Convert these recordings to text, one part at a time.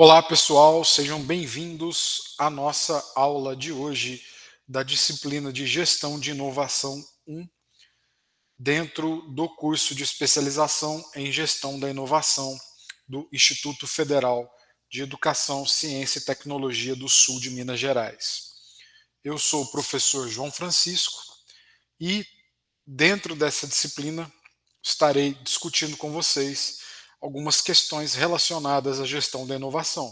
Olá, pessoal, sejam bem-vindos à nossa aula de hoje da disciplina de Gestão de Inovação 1, dentro do curso de especialização em Gestão da Inovação do Instituto Federal de Educação, Ciência e Tecnologia do Sul de Minas Gerais. Eu sou o professor João Francisco e, dentro dessa disciplina, estarei discutindo com vocês algumas questões relacionadas à gestão da inovação.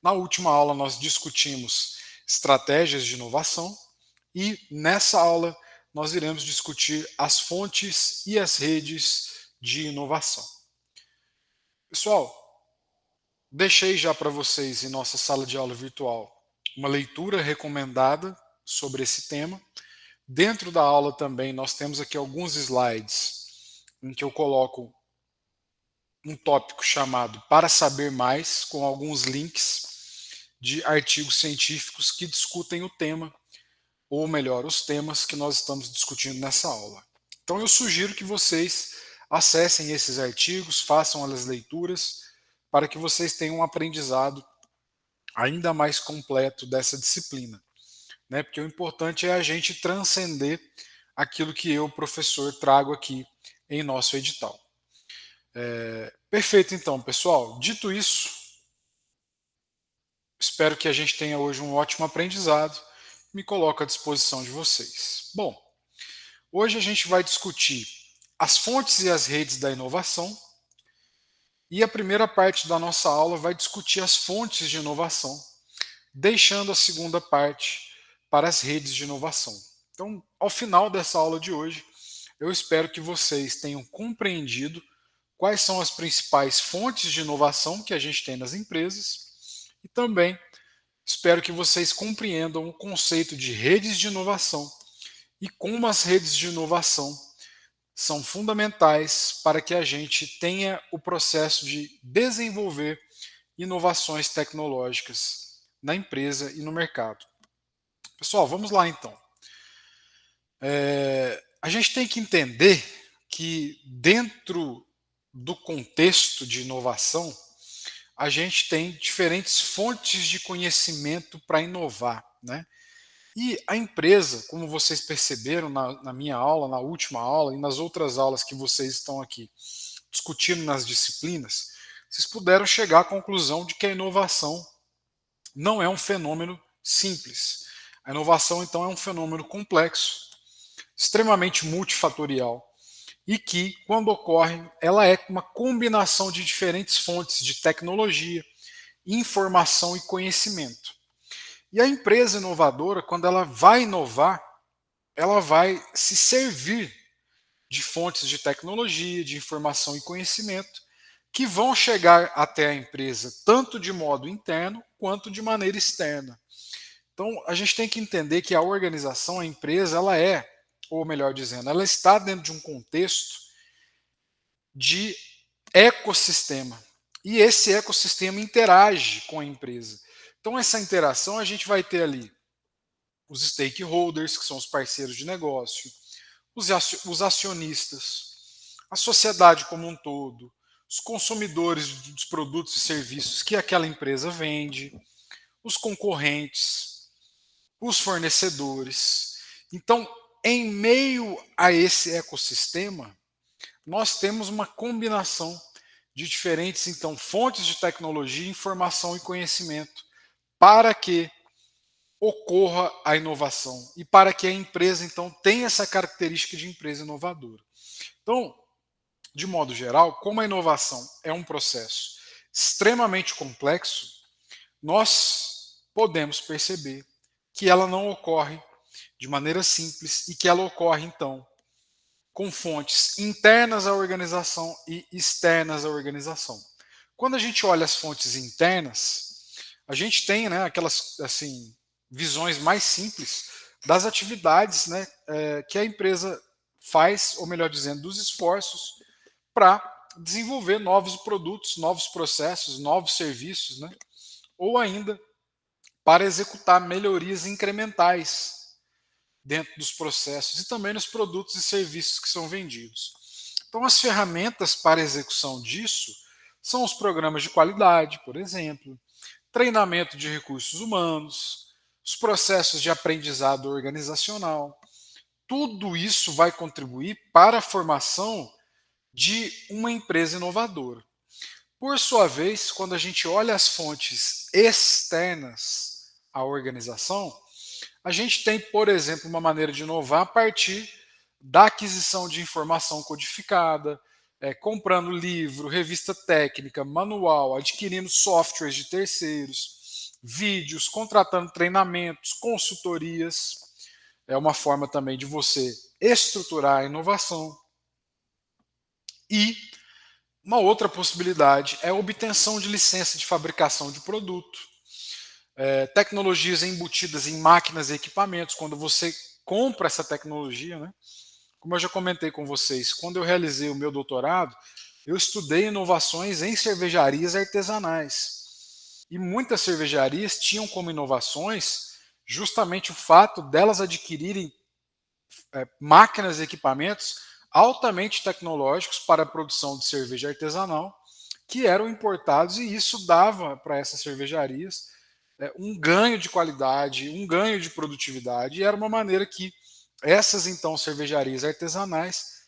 Na última aula, nós discutimos estratégias de inovação e, nessa aula, nós iremos discutir as fontes e as redes de inovação. Pessoal, deixei já para vocês em nossa sala de aula virtual uma leitura recomendada sobre esse tema. Dentro da aula também nós temos aqui alguns slides em que eu coloco um tópico chamado Para Saber Mais, com alguns links de artigos científicos que discutem o tema, ou melhor, os temas que nós estamos discutindo nessa aula. Então eu sugiro que vocês acessem esses artigos, façam as leituras, para que vocês tenham um aprendizado ainda mais completo dessa disciplina, né? Porque o importante é a gente transcender aquilo que eu, professor, trago aqui em nosso edital. Perfeito, então, pessoal. Dito isso, espero que a gente tenha hoje um ótimo aprendizado. Me coloco à disposição de vocês. Bom, hoje a gente vai discutir as fontes e as redes da inovação, e a primeira parte da nossa aula vai discutir as fontes de inovação, deixando a segunda parte para as redes de inovação. Então, ao final dessa aula de hoje, eu espero que vocês tenham compreendido quais são as principais fontes de inovação que a gente tem nas empresas e também espero que vocês compreendam o conceito de redes de inovação e como as redes de inovação são fundamentais para que a gente tenha o processo de desenvolver inovações tecnológicas na empresa e no mercado. Pessoal, vamos lá então. A gente tem que entender que dentro do contexto de inovação, a gente tem diferentes fontes de conhecimento para inovar, né? E a empresa, como vocês perceberam na minha aula, na última aula e nas outras aulas que vocês estão aqui discutindo nas disciplinas, vocês puderam chegar à conclusão de que a inovação não é um fenômeno simples. A inovação, então, é um fenômeno complexo, extremamente multifatorial, e que, quando ocorre, ela é uma combinação de diferentes fontes de tecnologia, informação e conhecimento. E a empresa inovadora, quando ela vai inovar, ela vai se servir de fontes de tecnologia, de informação e conhecimento que vão chegar até a empresa tanto de modo interno quanto de maneira externa. Então, a gente tem que entender que a organização, a empresa, ela é, ou melhor dizendo, ela está dentro de um contexto de ecossistema. E esse ecossistema interage com a empresa. Então, essa interação a gente vai ter ali os stakeholders, que são os parceiros de negócio, os acionistas, a sociedade como um todo, os consumidores dos produtos e serviços que aquela empresa vende, os concorrentes, os fornecedores. Então, em meio a esse ecossistema, nós temos uma combinação de diferentes, então, fontes de tecnologia, informação e conhecimento para que ocorra a inovação e para que a empresa, então, tenha essa característica de empresa inovadora. Então, de modo geral, como a inovação é um processo extremamente complexo, nós podemos perceber que ela não ocorre de maneira simples e que ela ocorre, então, com fontes internas à organização e externas à organização. Quando a gente olha as fontes internas, a gente tem, né, aquelas assim, visões mais simples das atividades, né, que a empresa faz, ou melhor dizendo, dos esforços para desenvolver novos produtos, novos processos, novos serviços, né, ou ainda para executar melhorias incrementais dentro dos processos e também nos produtos e serviços que são vendidos. Então, as ferramentas para execução disso São os programas de qualidade, por exemplo, treinamento de recursos humanos, os processos de aprendizado organizacional. Tudo isso vai contribuir para a formação de uma empresa inovadora. Por sua vez, quando a gente olha as fontes externas à organização, a gente tem, por exemplo, uma maneira de inovar a partir da aquisição de informação codificada, comprando livro, revista técnica, manual, adquirindo softwares de terceiros, vídeos, contratando treinamentos, consultorias. É uma forma também de você estruturar a inovação. E uma outra possibilidade é a obtenção de licença de fabricação de produto, tecnologias embutidas em máquinas e equipamentos. Quando você compra essa tecnologia, né? Como eu já comentei com vocês, quando eu realizei o meu doutorado, eu estudei inovações em cervejarias artesanais. E muitas cervejarias tinham como inovações justamente o fato delas adquirirem máquinas e equipamentos altamente tecnológicos para a produção de cerveja artesanal, que eram importados, e isso dava para essas cervejarias um ganho de qualidade, um ganho de produtividade, e era uma maneira que essas então cervejarias artesanais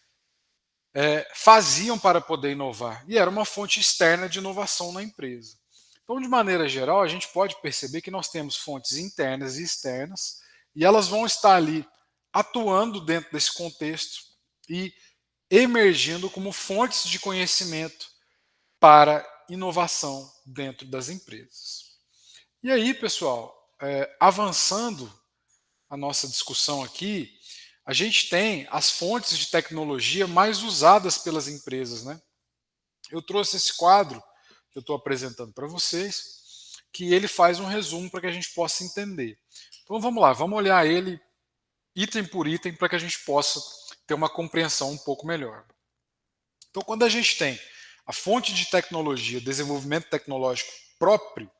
faziam para poder inovar, e era uma fonte externa de inovação na empresa. Então, de maneira geral, a gente pode perceber que nós temos fontes internas e externas, e elas vão estar ali atuando dentro desse contexto e emergindo como fontes de conhecimento para inovação dentro das empresas. E aí, pessoal, avançando a nossa discussão aqui, a gente tem as fontes de tecnologia mais usadas pelas empresas, né? Eu trouxe esse quadro que eu estou apresentando para vocês, que ele faz um resumo para que a gente possa entender. Então vamos lá, vamos olhar ele item por item para que a gente possa ter uma compreensão um pouco melhor. Então, quando a gente tem a fonte de tecnologia, desenvolvimento tecnológico próprio,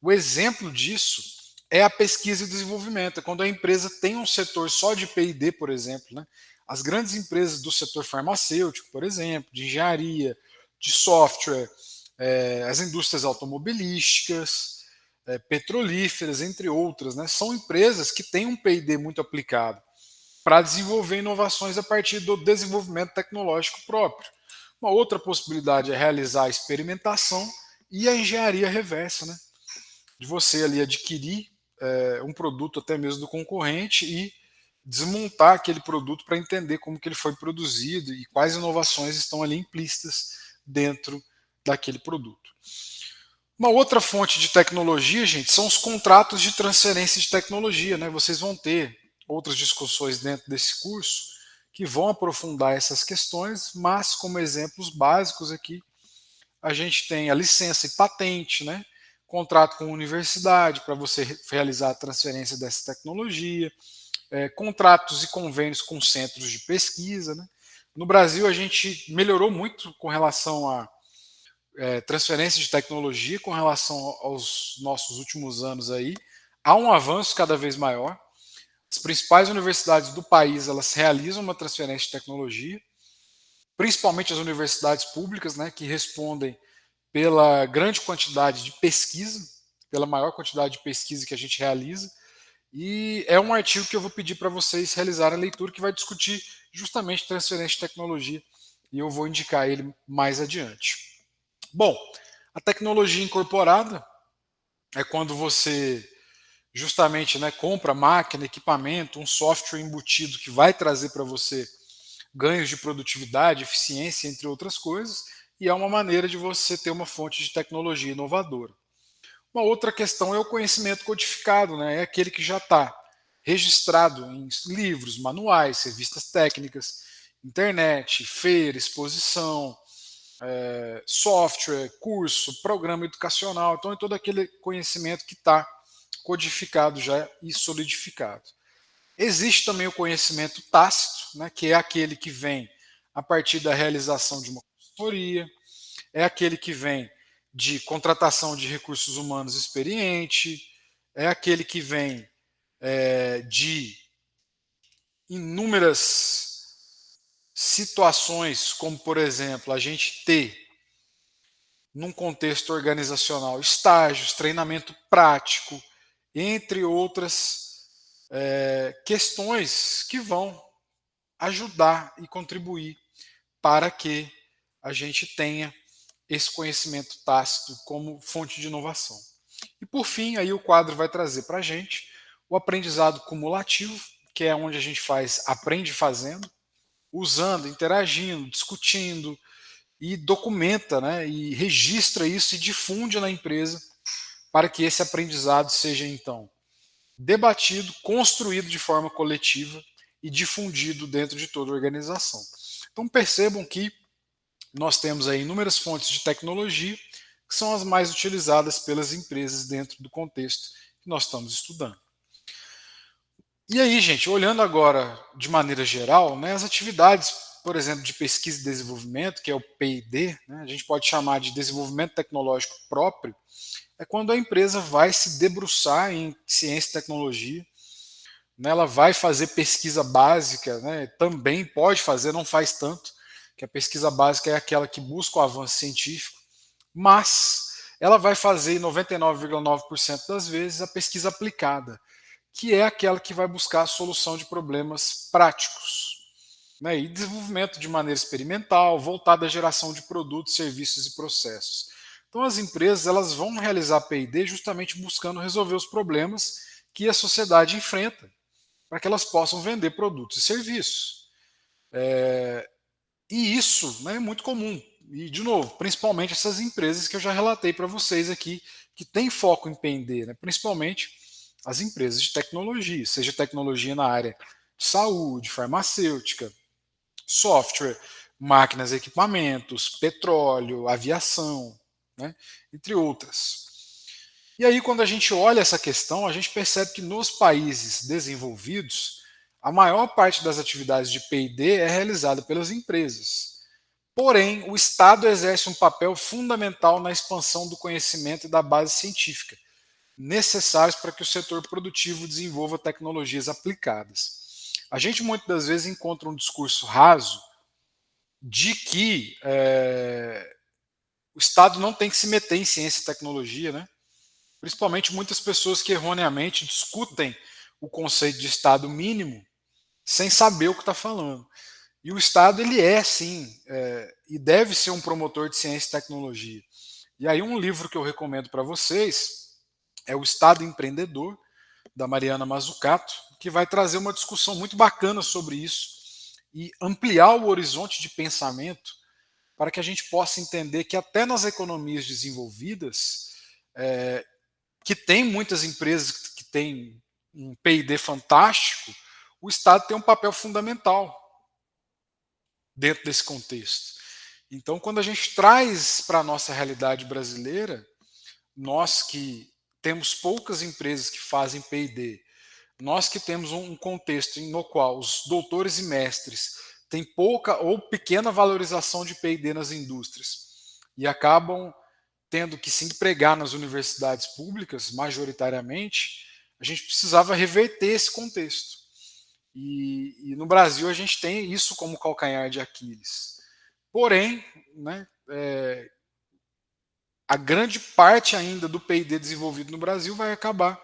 o exemplo disso é a pesquisa e desenvolvimento. É quando a empresa tem um setor só de P&D, por exemplo, né? As grandes empresas do setor farmacêutico, por exemplo, de engenharia, de software, as indústrias automobilísticas, petrolíferas, entre outras, né? São empresas que têm um P&D muito aplicado para desenvolver inovações a partir do desenvolvimento tecnológico próprio. Uma outra possibilidade é realizar a experimentação e a engenharia reversa, né? De você ali adquirir um produto até mesmo do concorrente e desmontar aquele produto para entender como que ele foi produzido e quais inovações estão ali implícitas dentro daquele produto. Uma outra fonte de tecnologia, gente, são os contratos de transferência de tecnologia, né? Vocês vão ter outras discussões dentro desse curso que vão aprofundar essas questões, mas como exemplos básicos aqui, a gente tem a licença e patente, né? Contrato com a universidade para você realizar a transferência dessa tecnologia, contratos e convênios com centros de pesquisa, né? No Brasil, a gente melhorou muito com relação a transferência de tecnologia com relação aos nossos últimos anos aí. Há um avanço cada vez maior. As principais universidades do país, elas realizam uma transferência de tecnologia, principalmente as universidades públicas, né, que respondem pela grande quantidade de pesquisa, pela maior quantidade de pesquisa que a gente realiza. E é um artigo que eu vou pedir para vocês realizarem a leitura, que vai discutir justamente transferência de tecnologia, e eu vou indicar ele mais adiante. Bom, a tecnologia incorporada é quando você justamente, né, compra máquina, equipamento, um software embutido que vai trazer para você ganhos de produtividade, eficiência, entre outras coisas, e é uma maneira de você ter uma fonte de tecnologia inovadora. Uma outra questão é o conhecimento codificado, né? É aquele que já está registrado em livros, manuais, revistas técnicas, internet, feira, exposição, software, curso, programa educacional. Então, é todo aquele conhecimento que está codificado já e solidificado. Existe também o conhecimento tácito, né, que é aquele que vem a partir da realização de uma consultoria, é aquele que vem de contratação de recursos humanos experiente, é aquele que vem de inúmeras situações, como por exemplo, a gente ter num contexto organizacional, estágios, treinamento prático, entre outras questões que vão ajudar e contribuir para que a gente tenha esse conhecimento tácito como fonte de inovação. E por fim, aí o quadro vai trazer para a gente o aprendizado cumulativo, que é onde a gente faz aprende fazendo, usando, interagindo, discutindo e documenta, né, e registra isso e difunde na empresa para que esse aprendizado seja então debatido, construído de forma coletiva e difundido dentro de toda a organização. Então percebam que nós temos aí inúmeras fontes de tecnologia que são as mais utilizadas pelas empresas dentro do contexto que nós estamos estudando. E aí, gente, olhando agora de maneira geral, né, as atividades, por exemplo, de pesquisa e desenvolvimento, que é o P&D, né, a gente pode chamar de desenvolvimento tecnológico próprio, é quando a empresa vai se debruçar em ciência e tecnologia, né, ela vai fazer pesquisa básica, né, também pode fazer, não faz tanto, que a pesquisa básica é aquela que busca o avanço científico, mas ela vai fazer em 99,9% das vezes a pesquisa aplicada, que é aquela que vai buscar a solução de problemas práticos, né, e desenvolvimento de maneira experimental, voltada à geração de produtos, serviços e processos. Então as empresas elas vão realizar P&D justamente buscando resolver os problemas que a sociedade enfrenta, para que elas possam vender produtos e serviços. E isso, né, é muito comum. E, de novo, principalmente essas empresas que eu já relatei para vocês aqui, que têm foco em P&D, né, principalmente as empresas de tecnologia, seja tecnologia na área de saúde, farmacêutica, software, máquinas e equipamentos, petróleo, aviação, né, entre outras. E aí, quando a gente olha essa questão, a gente percebe que nos países desenvolvidos, a maior parte das atividades de P&D é realizada pelas empresas. Porém, o Estado exerce um papel fundamental na expansão do conhecimento e da base científica, necessários para que o setor produtivo desenvolva tecnologias aplicadas. A gente muitas das vezes encontra um discurso raso de que o Estado não tem que se meter em ciência e tecnologia, né? Principalmente muitas pessoas que erroneamente discutem o conceito de Estado mínimo sem saber o que está falando. E o Estado ele é sim e deve ser um promotor de ciência e tecnologia. E aí um livro que eu recomendo para vocês é o Estado Empreendedor da Mariana Mazzucato, que vai trazer uma discussão muito bacana sobre isso e ampliar o horizonte de pensamento para que a gente possa entender que até nas economias desenvolvidas, que tem muitas empresas que têm um P&D fantástico, o Estado tem um papel fundamental dentro desse contexto. Então, quando a gente traz para a nossa realidade brasileira, nós que temos poucas empresas que fazem P&D, nós que temos um contexto no qual os doutores e mestres têm pouca ou pequena valorização de P&D nas indústrias e acabam tendo que se empregar nas universidades públicas, majoritariamente, a gente precisava reverter esse contexto. E no Brasil a gente tem isso como calcanhar de Aquiles. Porém, né, a grande parte ainda do P&D desenvolvido no Brasil vai acabar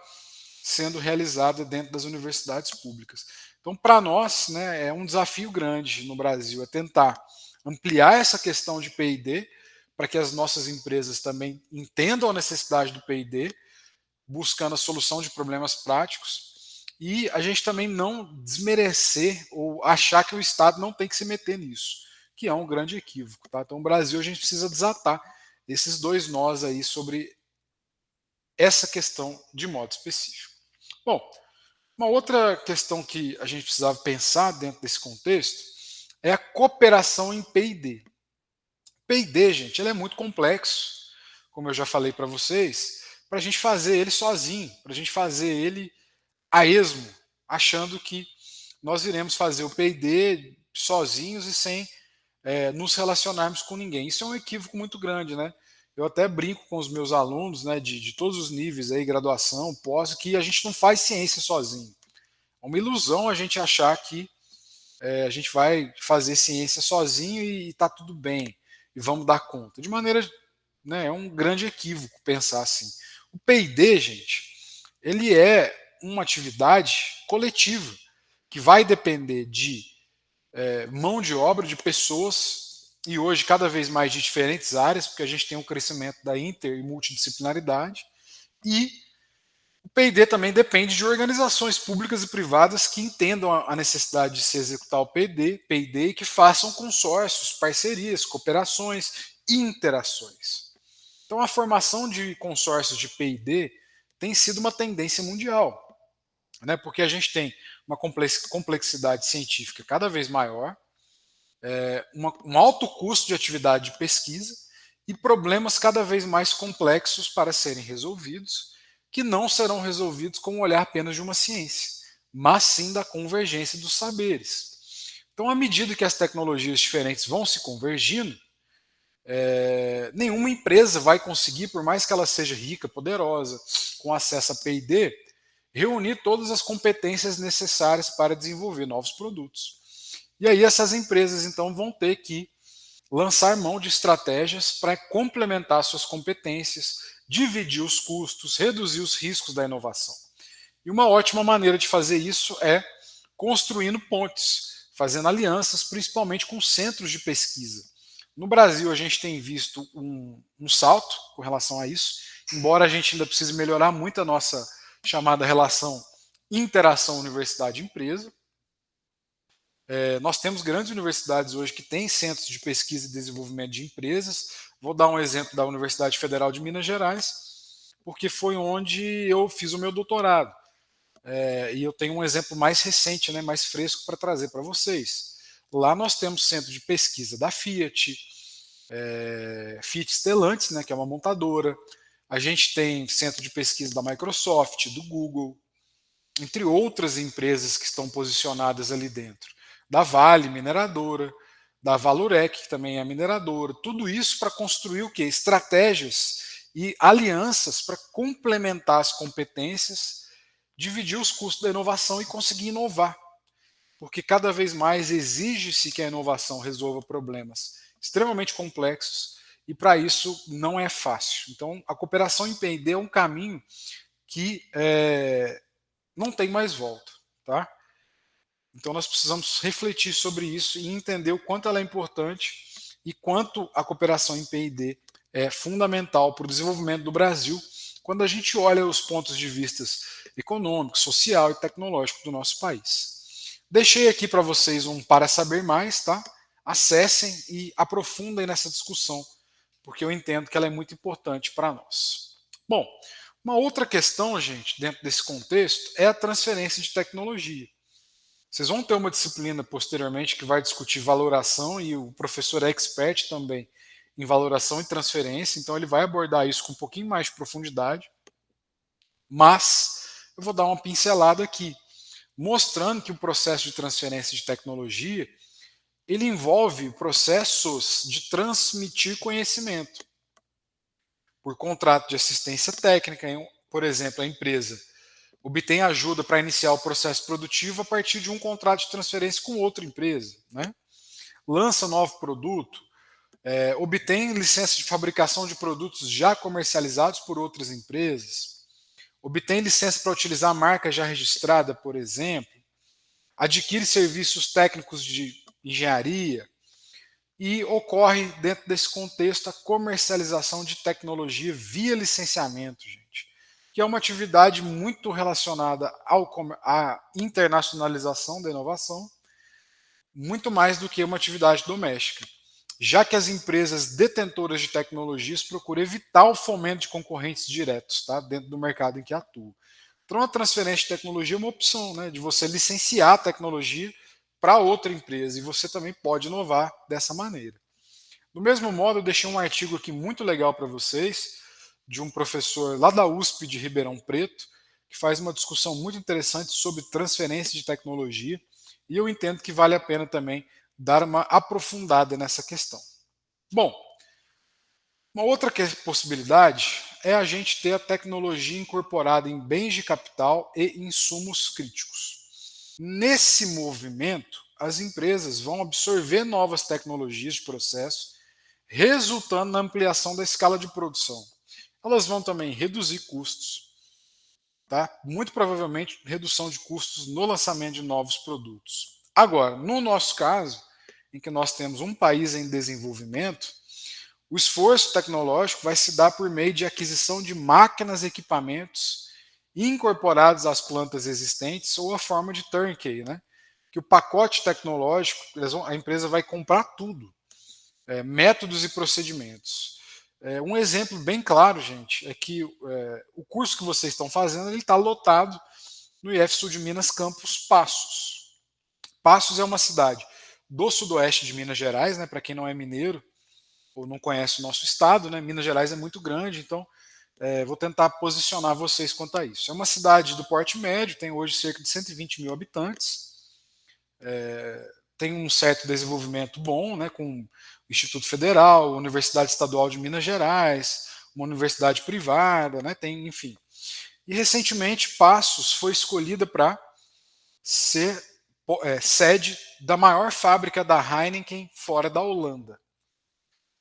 sendo realizada dentro das universidades públicas. Então, para nós, né, é um desafio grande no Brasil, é tentar ampliar essa questão de P&D para que as nossas empresas também entendam a necessidade do P&D, buscando a solução de problemas práticos, e a gente também não desmerecer ou achar que o Estado não tem que se meter nisso, que é um grande equívoco. Tá? Então, o Brasil, a gente precisa desatar esses dois nós aí sobre essa questão de modo específico. Bom, uma outra questão que a gente precisava pensar dentro desse contexto é a cooperação em P&D. P&D, gente, ele é muito complexo, como eu já falei para vocês, para a gente fazer ele sozinho, para a gente fazer ele a esmo, achando que nós iremos fazer o P&D sozinhos e sem nos relacionarmos com ninguém. Isso é um equívoco muito grande, né? Eu até brinco com os meus alunos, né, de todos os níveis aí, graduação, pós, que a gente não faz ciência sozinho. É uma ilusão a gente achar que a gente vai fazer ciência sozinho e está tudo bem e vamos dar conta. De maneira né? É um grande equívoco pensar assim. O P&D, gente, ele é uma atividade coletiva que vai depender de mão de obra, de pessoas, e hoje cada vez mais de diferentes áreas, porque a gente tem um crescimento da inter e multidisciplinaridade, e o P&D também depende de organizações públicas e privadas que entendam a necessidade de se executar o P&D e que façam consórcios, parcerias, cooperações e interações. Então, a formação de consórcios de P&D tem sido uma tendência mundial, né, porque a gente tem uma complexidade científica cada vez maior, um alto custo de atividade de pesquisa e problemas cada vez mais complexos para serem resolvidos, que não serão resolvidos com o olhar apenas de uma ciência, mas sim da convergência dos saberes. Então, à medida que as tecnologias diferentes vão se convergindo, nenhuma empresa vai conseguir, por mais que ela seja rica, poderosa, com acesso a P&D, reunir todas as competências necessárias para desenvolver novos produtos. E aí essas empresas então vão ter que lançar mão de estratégias para complementar suas competências, dividir os custos, reduzir os riscos da inovação. E uma ótima maneira de fazer isso é construindo pontes, fazendo alianças, principalmente com centros de pesquisa. No Brasil, a gente tem visto um salto com relação a isso, embora a gente ainda precise melhorar muito a nossa chamada relação interação universidade-empresa. Nós temos grandes universidades hoje que têm centros de pesquisa e desenvolvimento de empresas. Vou dar um exemplo da Universidade Federal de Minas Gerais, porque foi onde eu fiz o meu doutorado. E eu tenho um exemplo mais recente, né, mais fresco para trazer para vocês. Lá nós temos centro de pesquisa da Fiat, Fiat Stellantis, né, que é uma montadora. A gente tem centro de pesquisa da Microsoft, do Google, entre outras empresas que estão posicionadas ali dentro. Da Vale, mineradora, da Valurec, que também é mineradora. Tudo isso para construir o quê? Estratégias e alianças para complementar as competências, dividir os custos da inovação e conseguir inovar. Porque cada vez mais exige-se que a inovação resolva problemas extremamente complexos e para isso não é fácil. Então, a cooperação em P&D é um caminho que não tem mais volta, tá? Então nós precisamos refletir sobre isso e entender o quanto ela é importante e quanto a cooperação em P&D é fundamental para o desenvolvimento do Brasil quando a gente olha os pontos de vista econômico, social e tecnológico do nosso país. Deixei aqui para vocês um para saber mais, tá? Acessem e aprofundem nessa discussão, porque eu entendo que ela é muito importante para nós. Bom, uma outra questão, gente, dentro desse contexto, é a transferência de tecnologia. Vocês vão ter uma disciplina posteriormente que vai discutir valoração e o professor é expert também em valoração e transferência, então ele vai abordar isso com um pouquinho mais de profundidade. Mas eu vou dar uma pincelada aqui, mostrando que o processo de transferência de tecnologia ele envolve processos de transmitir conhecimento por contrato de assistência técnica. Por exemplo, a empresa obtém ajuda para iniciar o processo produtivo a partir de um contrato de transferência com outra empresa, né? Lança novo produto, obtém licença de fabricação de produtos já comercializados por outras empresas, obtém licença para utilizar a marca já registrada, por exemplo, adquire serviços técnicos de engenharia e ocorre dentro desse contexto a comercialização de tecnologia via licenciamento, gente, que é uma atividade muito relacionada à internacionalização da inovação, muito mais do que uma atividade doméstica, já que as empresas detentoras de tecnologias procuram evitar o fomento de concorrentes diretos, tá, dentro do mercado em que atuam. Então, a transferência de tecnologia é uma opção, né, de você licenciar a tecnologia para outra empresa e você também pode inovar dessa maneira. Do mesmo modo, eu deixei um artigo aqui muito legal para vocês, de um professor lá da USP de Ribeirão Preto, que faz uma discussão muito interessante sobre transferência de tecnologia, e eu entendo que vale a pena também dar uma aprofundada nessa questão. Bom, uma outra possibilidade é a gente ter a tecnologia incorporada em bens de capital e insumos críticos. Nesse movimento, as empresas vão absorver novas tecnologias de processo, resultando na ampliação da escala de produção. Elas vão também reduzir custos, tá? Muito provavelmente redução de custos no lançamento de novos produtos. Agora, no nosso caso, em que nós temos um país em desenvolvimento, o esforço tecnológico vai se dar por meio de aquisição de máquinas e equipamentos incorporados às plantas existentes ou a forma de turnkey, né? Que o pacote tecnológico, a empresa vai comprar tudo, métodos e procedimentos. Um exemplo bem claro, gente, é que o curso que vocês estão fazendo ele está lotado no IF Sul de Minas Campus Passos. Passos é uma cidade do sudoeste de Minas Gerais, né? Para quem não é mineiro ou não conhece o nosso estado, né? Minas Gerais é muito grande, então vou tentar posicionar vocês quanto a isso. É uma cidade do porte médio, tem hoje cerca de 120 mil habitantes, tem um certo desenvolvimento bom, né, com o Instituto Federal, Universidade Estadual de Minas Gerais, uma universidade privada, né, tem, enfim. E recentemente Passos foi escolhida para ser sede da maior fábrica da Heineken fora da Holanda.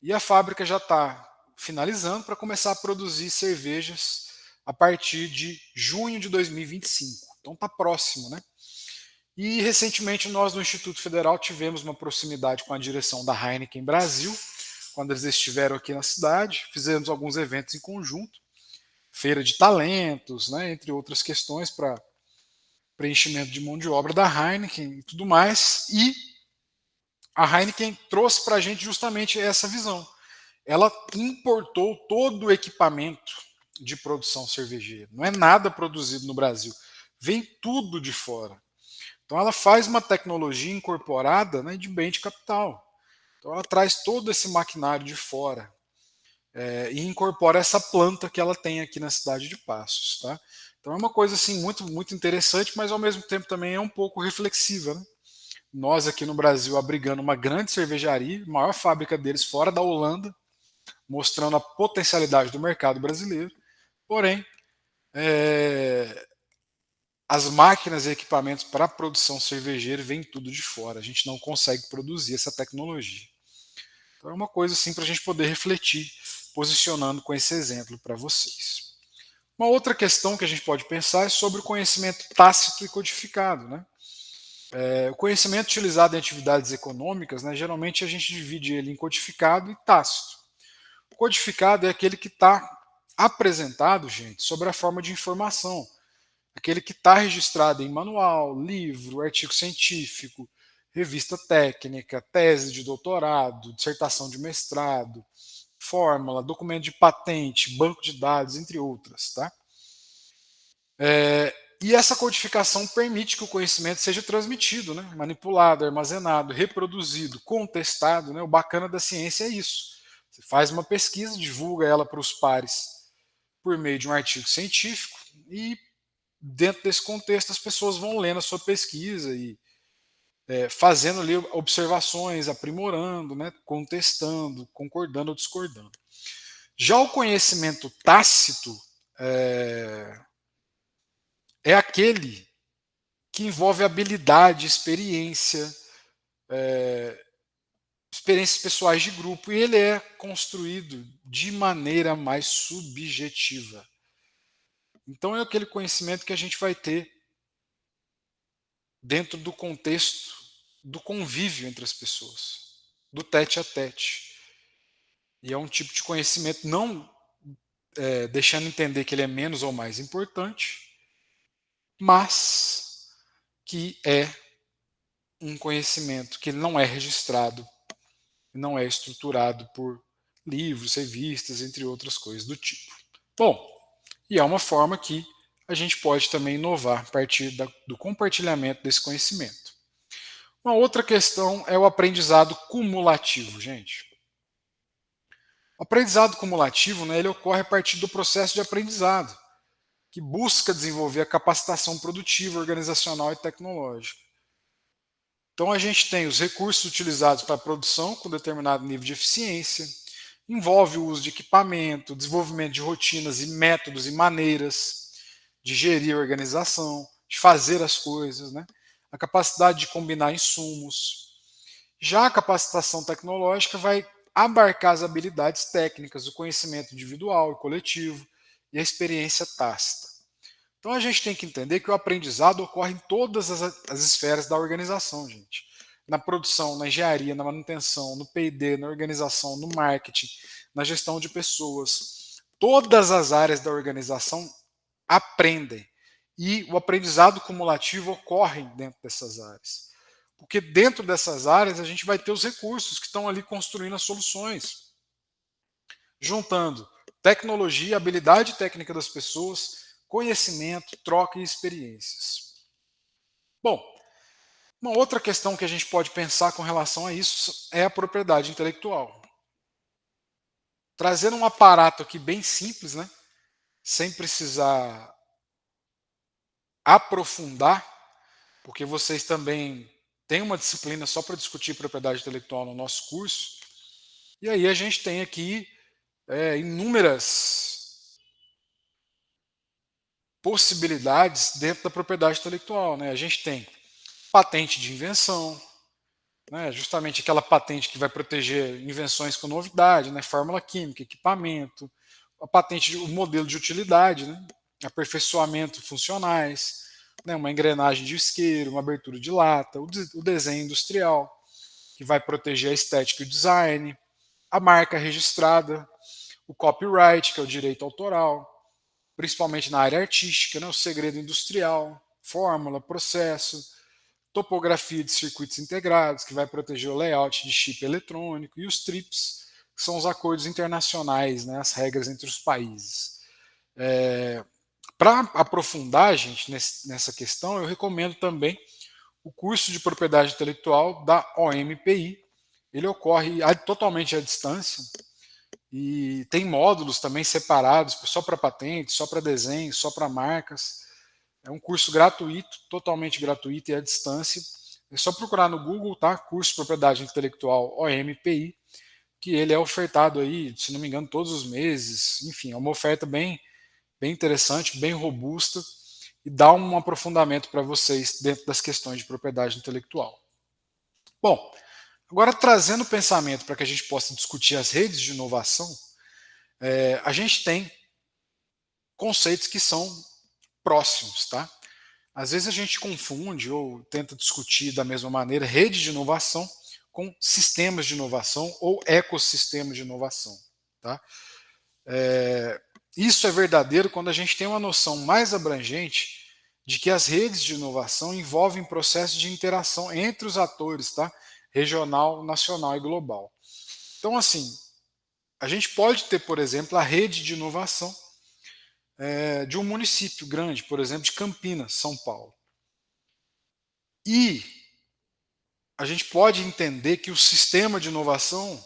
E a fábrica já está finalizando para começar a produzir cervejas a partir de junho de 2025. Então está próximo, né? E recentemente nós no Instituto Federal tivemos uma proximidade com a direção da Heineken Brasil, quando eles estiveram aqui na cidade, fizemos alguns eventos em conjunto, feira de talentos, né, entre outras questões para preenchimento de mão de obra da Heineken e tudo mais. E a Heineken trouxe para a gente justamente essa visão. Ela importou todo o equipamento de produção cervejeira. Não é nada produzido no Brasil. Vem tudo de fora. Então ela faz uma tecnologia incorporada, né, de bem de capital. Então ela traz todo esse maquinário de fora e incorpora essa planta que ela tem aqui na cidade de Passos. Tá? Então é uma coisa assim muito interessante, mas ao mesmo tempo também é um pouco reflexiva. Né? Nós aqui no Brasil abrigando uma grande cervejaria, maior fábrica deles fora da Holanda, mostrando a potencialidade do mercado brasileiro. Porém, as máquinas e equipamentos para a produção cervejeira vêm tudo de fora. A gente não consegue produzir essa tecnologia. Então é uma coisa assim para a gente poder refletir, posicionando com esse exemplo para vocês. Uma outra questão que a gente pode pensar é sobre o conhecimento tácito e codificado. Né? O conhecimento utilizado em atividades econômicas, né, geralmente a gente divide ele em codificado e tácito. O codificado é aquele que está apresentado, gente, sobre a forma de informação. Aquele que está registrado em manual, livro, artigo científico, revista técnica, tese de doutorado, dissertação de mestrado, fórmula, documento de patente, banco de dados, entre outras. Tá? E essa codificação permite que o conhecimento seja transmitido, né? Manipulado, armazenado, reproduzido, contestado. Né? O bacana da ciência é isso. Você faz uma pesquisa, divulga ela para os pares por meio de um artigo científico e dentro desse contexto as pessoas vão lendo a sua pesquisa e fazendo ali observações, aprimorando, né, contestando, concordando ou discordando. Já o conhecimento tácito é aquele que envolve habilidade, experiências pessoais de grupo, e ele é construído de maneira mais subjetiva. Então é aquele conhecimento que a gente vai ter dentro do contexto do convívio entre as pessoas, do tete a tete. E é um tipo de conhecimento não deixando entender que ele é menos ou mais importante, mas que é um conhecimento que não é registrado, não é estruturado por livros, revistas, entre outras coisas do tipo. Bom, e é uma forma que a gente pode também inovar a partir do compartilhamento desse conhecimento. Uma outra questão é o aprendizado cumulativo, gente. O aprendizado cumulativo, né, ele ocorre a partir do processo de aprendizado, que busca desenvolver a capacitação produtiva, organizacional e tecnológica. Então a gente tem os recursos utilizados para a produção com determinado nível de eficiência, envolve o uso de equipamento, desenvolvimento de rotinas e métodos e maneiras de gerir a organização, de fazer as coisas, né? A capacidade de combinar insumos. Já a capacitação tecnológica vai abarcar as habilidades técnicas, o conhecimento individual e coletivo e a experiência tácita. Então a gente tem que entender que o aprendizado ocorre em todas as esferas da organização, gente. Na produção, na engenharia, na manutenção, no P&D, na organização, no marketing, na gestão de pessoas. Todas as áreas da organização aprendem. E o aprendizado cumulativo ocorre dentro dessas áreas. Porque dentro dessas áreas a gente vai ter os recursos que estão ali construindo as soluções, juntando tecnologia, habilidade técnica das pessoas, conhecimento, troca e experiências. Bom, uma outra questão que a gente pode pensar com relação a isso é a propriedade intelectual. Trazendo um aparato aqui bem simples, né, sem precisar aprofundar, porque vocês também têm uma disciplina só para discutir propriedade intelectual no nosso curso, e aí a gente tem aqui inúmeras possibilidades dentro da propriedade intelectual. Né? A gente tem patente de invenção, né? Justamente aquela patente que vai proteger invenções com novidade, né? Fórmula química, equipamento, a patente, o modelo de utilidade, né? Aperfeiçoamento funcionais, né? Uma engrenagem de isqueiro, uma abertura de lata, o desenho industrial, que vai proteger a estética e o design, a marca registrada, o copyright, que é o direito autoral, principalmente na área artística, né? O segredo industrial, fórmula, processo, topografia de circuitos integrados, que vai proteger o layout de chip eletrônico, e os TRIPS, que são os acordos internacionais, né, as regras entre os países. Para aprofundar, gente, nessa questão, eu recomendo também o curso de propriedade intelectual da OMPI. Ele ocorre totalmente à distância e tem módulos também separados, só para patentes, só para desenho, só para marcas. É um curso gratuito, totalmente gratuito e à distância. É só procurar no Google, tá? Curso de Propriedade Intelectual OMPI, que ele é ofertado aí, se não me engano, todos os meses. Enfim, é uma oferta bem interessante, bem robusta e dá um aprofundamento para vocês dentro das questões de propriedade intelectual. Bom, agora trazendo o pensamento para que a gente possa discutir as redes de inovação, a gente tem conceitos que são próximos, tá? Às vezes a gente confunde ou tenta discutir da mesma maneira rede de inovação com sistemas de inovação ou ecossistemas de inovação. Tá? Isso é verdadeiro quando a gente tem uma noção mais abrangente de que as redes de inovação envolvem processos de interação entre os atores, tá? Regional, nacional e global. Então, assim, a gente pode ter, por exemplo, a rede de inovação de um município grande, por exemplo, de Campinas, São Paulo. E a gente pode entender que o sistema de inovação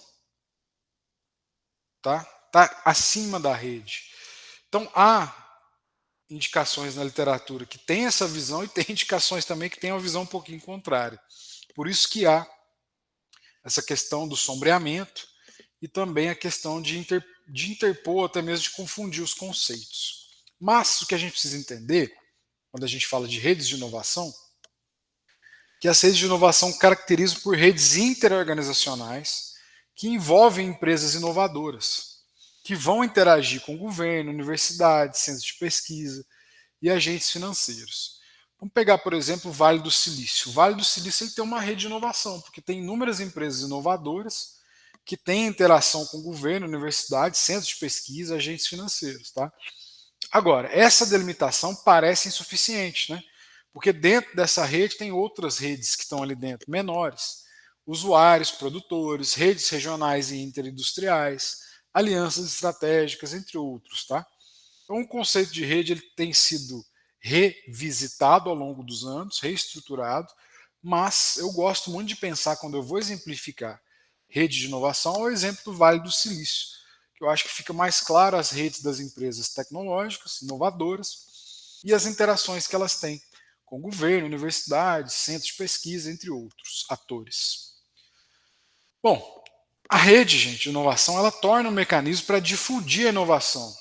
tá acima da rede. Então, há indicações na literatura que tem essa visão e tem indicações também que tem uma visão um pouquinho contrária. Por isso que há essa questão do sombreamento e também a questão de interpor, até mesmo de confundir os conceitos. Mas o que a gente precisa entender, quando a gente fala de redes de inovação, que as redes de inovação caracterizam por redes interorganizacionais que envolvem empresas inovadoras, que vão interagir com o governo, universidades, centros de pesquisa e agentes financeiros. Vamos pegar, por exemplo, o Vale do Silício. O Vale do Silício ele tem uma rede de inovação, porque tem inúmeras empresas inovadoras que têm interação com o governo, universidades, centros de pesquisa, agentes financeiros. Tá? Agora, essa delimitação parece insuficiente, né? Porque dentro dessa rede tem outras redes que estão ali dentro, menores. Usuários, produtores, redes regionais e interindustriais, alianças estratégicas, entre outros. Tá? Então, o conceito de rede ele tem sido revisitado ao longo dos anos, reestruturado, mas eu gosto muito de pensar, quando eu vou exemplificar rede de inovação, ao exemplo do Vale do Silício, que eu acho que fica mais claro as redes das empresas tecnológicas, inovadoras, e as interações que elas têm com governo, universidades, centros de pesquisa, entre outros atores. Bom, a rede, gente, de inovação, ela torna um mecanismo para difundir a inovação,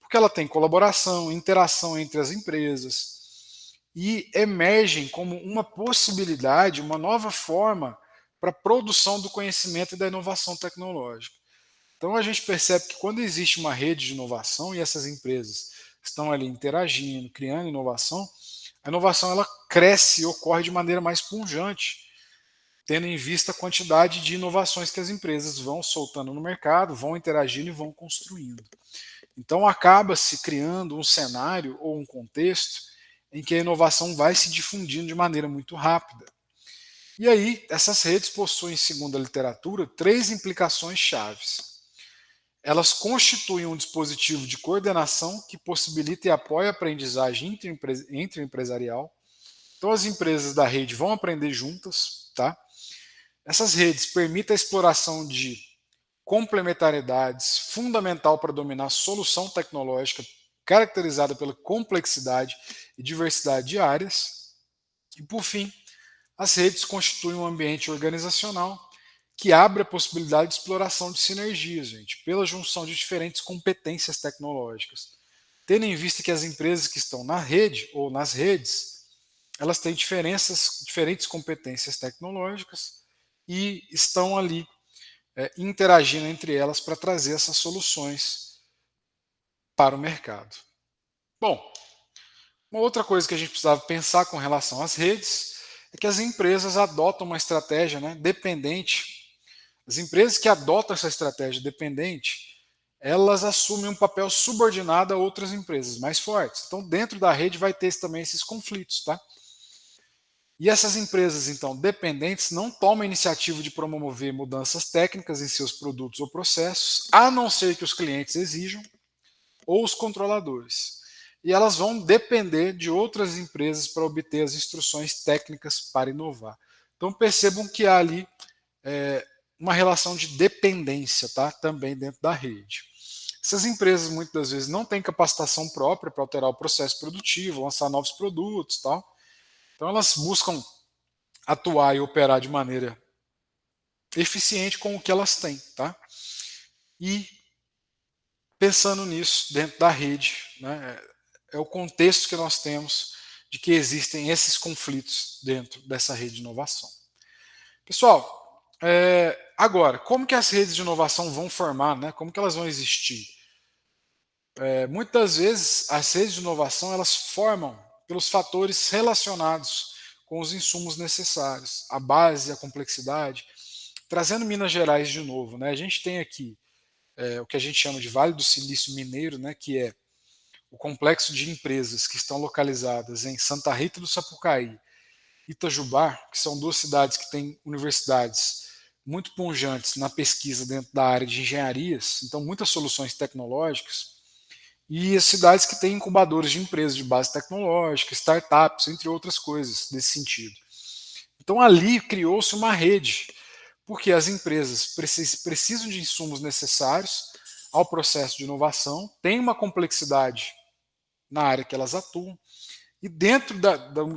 porque ela tem colaboração, interação entre as empresas e emergem como uma possibilidade, uma nova forma para a produção do conhecimento e da inovação tecnológica. Então a gente percebe que quando existe uma rede de inovação e essas empresas estão ali interagindo, criando inovação, a inovação ela cresce e ocorre de maneira mais pujante, tendo em vista a quantidade de inovações que as empresas vão soltando no mercado, vão interagindo e vão construindo. Então acaba-se criando um cenário ou um contexto em que a inovação vai se difundindo de maneira muito rápida. E aí, essas redes possuem, segundo a literatura, três implicações chaves. Elas constituem um dispositivo de coordenação que possibilita e apoia a aprendizagem intraempresarial. Então, as empresas da rede vão aprender juntas, tá? Essas redes permitem a exploração de complementariedades, fundamental para dominar a solução tecnológica, caracterizada pela complexidade e diversidade de áreas. E, por fim, as redes constituem um ambiente organizacional que abre a possibilidade de exploração de sinergias, gente, pela junção de diferentes competências tecnológicas. Tendo em vista que as empresas que estão na rede ou nas redes, elas têm diferentes competências tecnológicas e estão ali interagindo entre elas para trazer essas soluções para o mercado. Bom, uma outra coisa que a gente precisava pensar com relação às redes é que as empresas adotam uma estratégia, dependente. As empresas que adotam essa estratégia dependente, elas assumem um papel subordinado a outras empresas mais fortes. Então, dentro da rede vai ter também esses conflitos, tá? E essas empresas, então, dependentes, não tomam a iniciativa de promover mudanças técnicas em seus produtos ou processos, a não ser que os clientes exijam, ou os controladores. E elas vão depender de outras empresas para obter as instruções técnicas para inovar. Então percebam que há ali uma relação de dependência, tá? Também dentro da rede. Essas empresas muitas das vezes não têm capacitação própria para alterar o processo produtivo, lançar novos produtos, tal. Então elas buscam atuar e operar de maneira eficiente com o que elas têm, tá? E pensando nisso dentro da rede, é o contexto que nós temos de que existem esses conflitos dentro dessa rede de inovação. Pessoal, agora, como que as redes de inovação vão formar, como que elas vão existir? Muitas vezes as redes de inovação elas formam pelos fatores relacionados com os insumos necessários, a base, a complexidade. Trazendo Minas Gerais de novo, a gente tem aqui o que a gente chama de Vale do Silício Mineiro, que é o complexo de empresas que estão localizadas em Santa Rita do Sapucaí e Itajubá, que são duas cidades que têm universidades muito pujantes na pesquisa dentro da área de engenharias, então muitas soluções tecnológicas, e as cidades que têm incubadores de empresas de base tecnológica, startups, entre outras coisas nesse sentido. Então ali criou-se uma rede, porque as empresas precisam de insumos necessários ao processo de inovação, têm uma complexidade na área que elas atuam, e dentro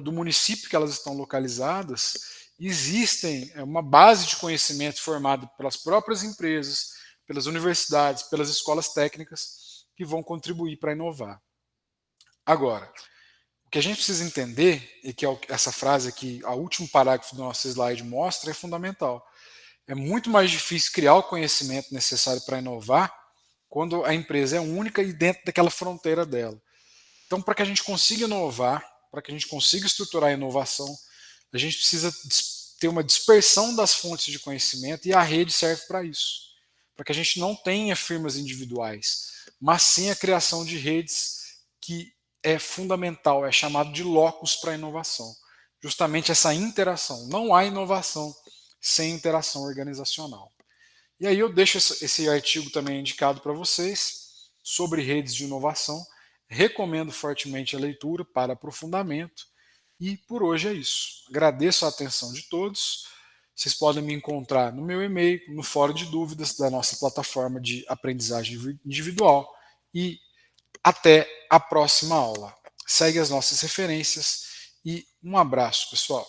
do município que elas estão localizadas, existem uma base de conhecimento formada pelas próprias empresas, pelas universidades, pelas escolas técnicas, que vão contribuir para inovar. Agora, o que a gente precisa entender, e que essa frase aqui, o último parágrafo do nosso slide mostra, é fundamental. É muito mais difícil criar o conhecimento necessário para inovar quando a empresa é única e dentro daquela fronteira dela. Então, para que a gente consiga inovar, para que a gente consiga estruturar a inovação, a gente precisa ter uma dispersão das fontes de conhecimento e a rede serve para isso. Para que a gente não tenha firmas individuais, mas sim a criação de redes que é fundamental, é chamado de locus para a inovação. Justamente essa interação. Não há inovação sem interação organizacional. E aí eu deixo esse artigo também indicado para vocês sobre redes de inovação. Recomendo fortemente a leitura para aprofundamento. E por hoje é isso. Agradeço a atenção de todos. Vocês podem me encontrar no meu e-mail, no fórum de dúvidas da nossa plataforma de aprendizagem individual. E até a próxima aula. Segue as nossas referências e um abraço, pessoal.